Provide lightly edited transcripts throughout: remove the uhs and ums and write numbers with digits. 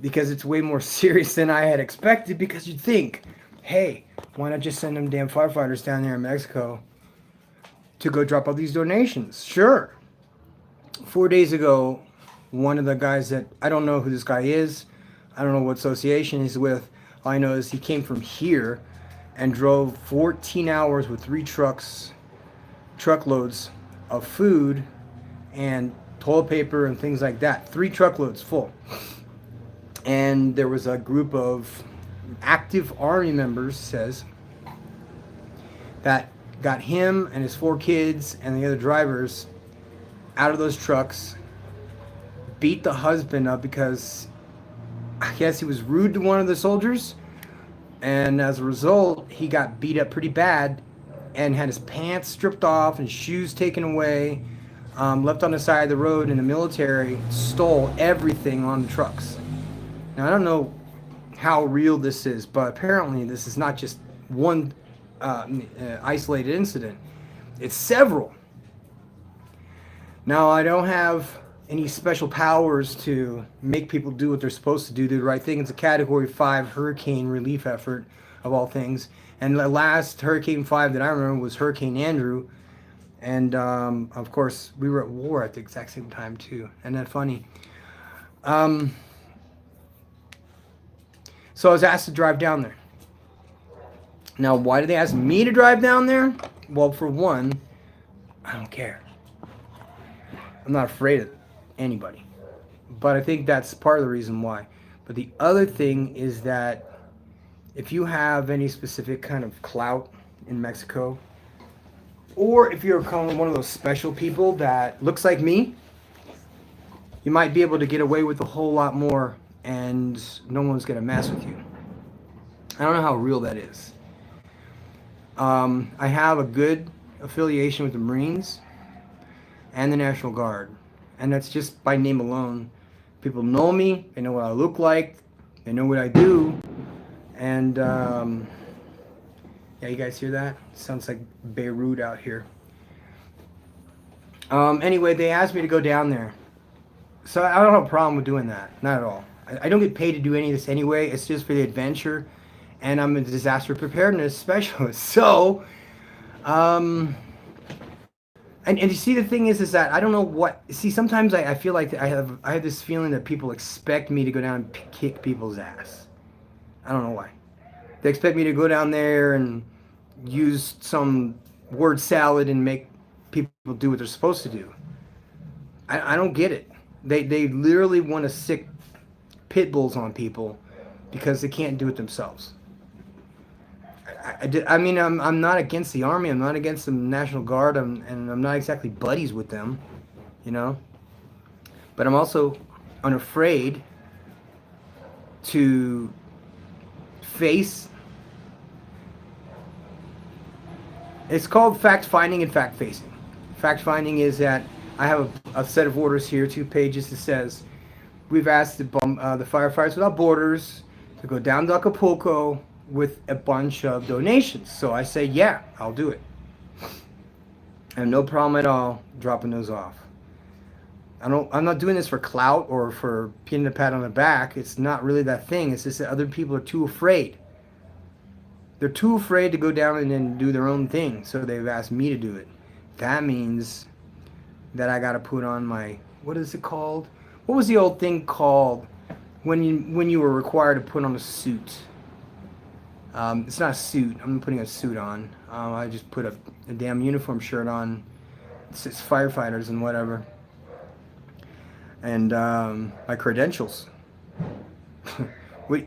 because it's way more serious than I had expected. Because you'd think, hey, why not just send them damn firefighters down there in Mexico to go drop off these donations? Sure. 4 days ago, one of the guys that I don't know who this guy is, I don't know what association he's with. All I know is he came from here and drove 14 hours with truckloads of food and toilet paper and things like that. 3 truckloads full. And there was a group of active army members, says, that got him and his 4 kids and the other drivers out of those trucks, beat the husband up because I guess he was rude to one of the soldiers, and as a result, he got beat up pretty bad and had his pants stripped off and shoes taken away, left on the side of the road, and the military stole everything on the trucks. Now, I don't know how real this is, but apparently this is not just one isolated incident. It's several. Now, I don't have any special powers to make people do what they're supposed to do the right thing. It's a Category 5 hurricane relief effort, of all things. And the last Hurricane 5 that I remember was Hurricane Andrew. And, of course, we were at war at the exact same time, too. Isn't that funny? So I was asked to drive down there. Now, why did they ask me to drive down there? Well, for one, I don't care. I'm not afraid of anybody. But I think that's part of the reason why. But the other thing is that if you have any specific kind of clout in Mexico, or if you're one of those special people that looks like me, you might be able to get away with a whole lot more and no one's going to mess with you. I don't know how real that is. I have a good affiliation with the Marines and the National Guard, and that's just by name alone. People know me, they know what I look like, they know what I do, and yeah, you guys hear that? It sounds like Beirut out here. Anyway, they asked me to go down there, so I don't have a problem with doing that, not at all. I don't get paid to do any of this anyway. It's just for the adventure, and I'm a disaster preparedness specialist. So, and you see, the thing is that I don't know what. See, sometimes I feel like I have this feeling that people expect me to go down and kick people's ass. I don't know why. They expect me to go down there and use some word salad and make people do what they're supposed to do. I don't get it. They literally want to sick pit bulls on people because they can't do it themselves. I mean, I'm not against the Army. I'm not against the National Guard. And I'm not exactly buddies with them, you know. But I'm also unafraid to face. It's called fact-finding and fact-facing. Fact-finding is that I have a set of orders here, 2 pages, that says we've asked the Firefighters Without Borders to go down to Acapulco with a bunch of donations. So I say, yeah, I'll do it. I have no problem at all dropping those off. I'm not doing this for clout or for getting a pat on the back. It's not really that thing. It's just that other people are too afraid. They're too afraid to go down and then do their own thing. So they've asked me to do it. That means that I got to put on my, what is it called? What was the old thing called when you were required to put on a suit? It's not a suit. I'm putting a suit on. I just put a damn uniform shirt on. It says firefighters and whatever. And my credentials.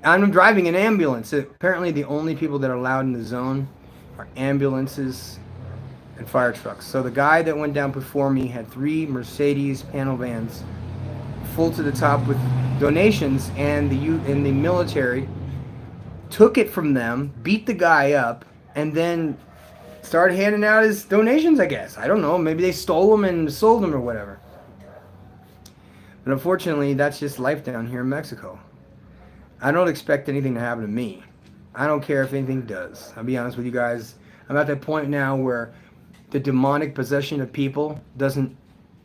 I'm driving an ambulance. Apparently the only people that are allowed in the zone are ambulances and fire trucks. So the guy that went down before me had 3 Mercedes panel vans full to the top with donations, and the military took it from them, beat the guy up, and then started handing out his donations, I guess. I don't know. Maybe they stole them and sold them or whatever. But unfortunately, that's just life down here in Mexico. I don't expect anything to happen to me. I don't care if anything does. I'll be honest with you guys. I'm at that point now where the demonic possession of people doesn't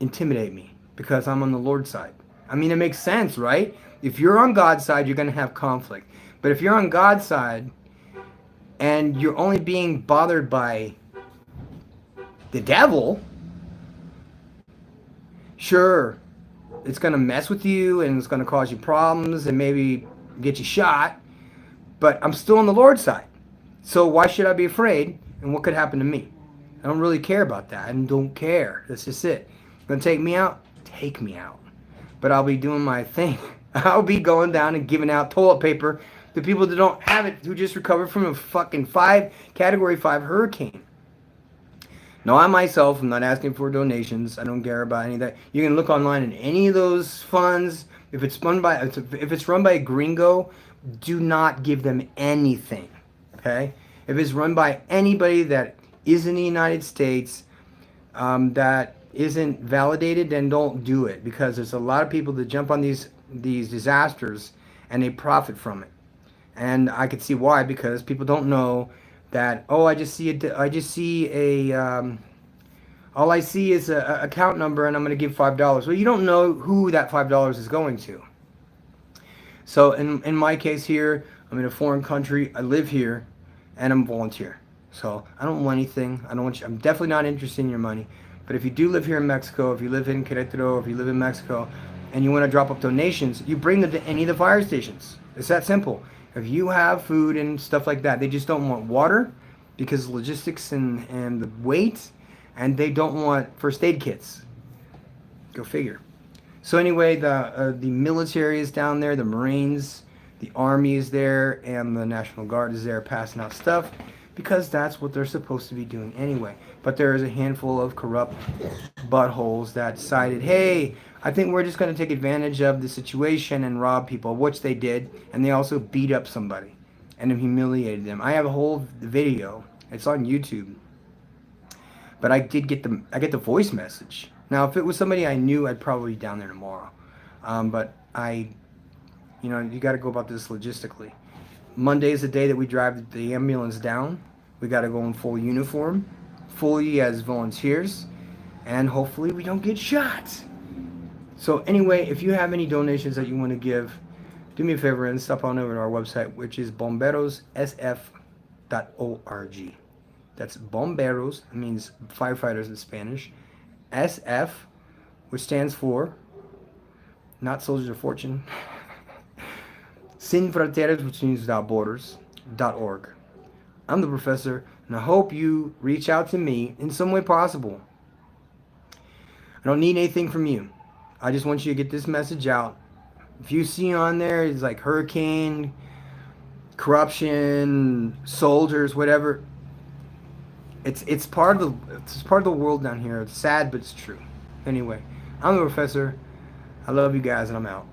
intimidate me because I'm on the Lord's side. I mean, it makes sense, right? If you're on God's side, you're going to have conflict. But if you're on God's side and you're only being bothered by the devil, sure, it's going to mess with you and it's going to cause you problems and maybe get you shot. But I'm still on the Lord's side. So why should I be afraid? And what could happen to me? I don't really care about that. I don't care. That's just it. Gonna take me out? Take me out. But I'll be doing my thing. I'll be going down and giving out toilet paper to people that don't have it, who just recovered from a fucking Category 5 hurricane. No, I myself am not asking for donations. I don't care about any of that. You can look online in any of those funds. If it's run by a gringo, do not give them anything. Okay? If it's run by anybody that is in the United States, that isn't validated, then don't do it, because there's a lot of people that jump on these disasters and they profit from it. And I could see why, because people don't know that, oh, I just see all I see is a account number and I'm going to give $5. Well, you don't know who that $5 is going to. So in my case here, I'm in a foreign country, I live here, and I'm volunteer. So I don't want anything. I'm definitely not interested in your money. But if you do live here in Mexico, if you live in Querétaro, if you live in Mexico, and you want to drop up donations, you bring them to any of the fire stations. It's that simple. If you have food and stuff like that, they just don't want water because of logistics and the weight, and they don't want first aid kits. Go figure. So anyway, the military is down there, the Marines, the Army is there, and the National Guard is there passing out stuff, because that's what they're supposed to be doing anyway. But there is a handful of corrupt buttholes that decided, hey, I think we're just going to take advantage of the situation and rob people, which they did, and they also beat up somebody and humiliated them. I have a whole video. It's on YouTube. But I get the voice message. Now, if it was somebody I knew, I'd probably be down there tomorrow. But you got to go about this logistically. Monday is the day that we drive the ambulance down. We got to go in full uniform, fully as volunteers, and hopefully we don't get shot. So anyway, if you have any donations that you want to give, do me a favor and stop on over to our website, which is bomberossf.org. That's bomberos, it means firefighters in Spanish. SF, which stands for not Soldiers of Fortune. Sin Fronteras, which means without borders, .org. I'm the professor, and I hope you reach out to me in some way possible. I don't need anything from you. I just want you to get this message out. If you see on there, it's like hurricane, corruption, soldiers, whatever. It's part of the world down here. It's sad, but it's true. Anyway, I'm the professor. I love you guys, and I'm out.